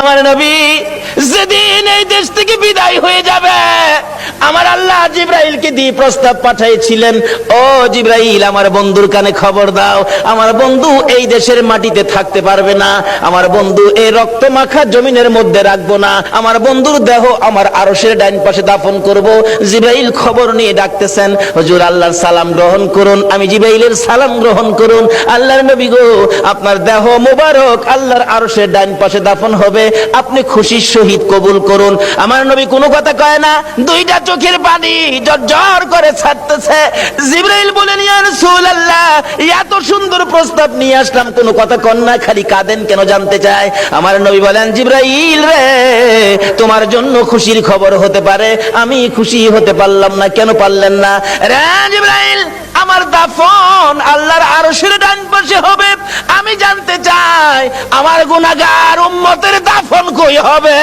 আমার নবী যেদিন এই দেশ থেকে বিদায় হয়ে যাবে, আমার আল্লাহ জিবরাইলকে দিয়ে প্রস্তাব পাঠাইছিলেন, ও জিবরাইল, আমার বন্ধুর কানে খবর দাও, আমার বন্ধু এই দেশের মাটিতে থাকতে পারবে না, আমার বন্ধু এই রক্ত মাখা জমিনের মধ্যে রাখবো না, আমার বন্ধুর দেহ আমার আরশের ডাইন পাশে দাফন করব। জিবরাইল খবর নিয়ে ডাকতেছেন, হুজুর আল্লাহর সালাম গ্রহণ করুন। আমি জিবরাইলের সালাম গ্রহণ করুন। আল্লাহর নবী গো, আপনার দেহ মোবারক আল্লাহর আরশের ডাইন পাশে দাফন হবে, আপনি খুশির সহিত কবুল করুন। আমার নবী কোনো কথা কয় না, দুইটা চোখের পানি ঝরঝর করে ছাড়তেছে। জিবরাইল বলেন, ইয়া রাসূলুল্লাহ, এত সুন্দর প্রস্তাব নিয়ে আসলাম, কোনো কথা কন না, খালি কাঁদেন কেন জানতে চাই। আমার নবী বলেন, জিবরাইল রে, তোমার জন্য খুশির খবর হতে পারে, আমি খুশি হতে পারলাম না। কেন পারলেন না? রে জিবরাইল, আমার দাফন আল্লাহর আরশের ডান পাশে হবে, আমি জানতে চাই আমার গুনাহগার উম্মতের দাফন কই হবে।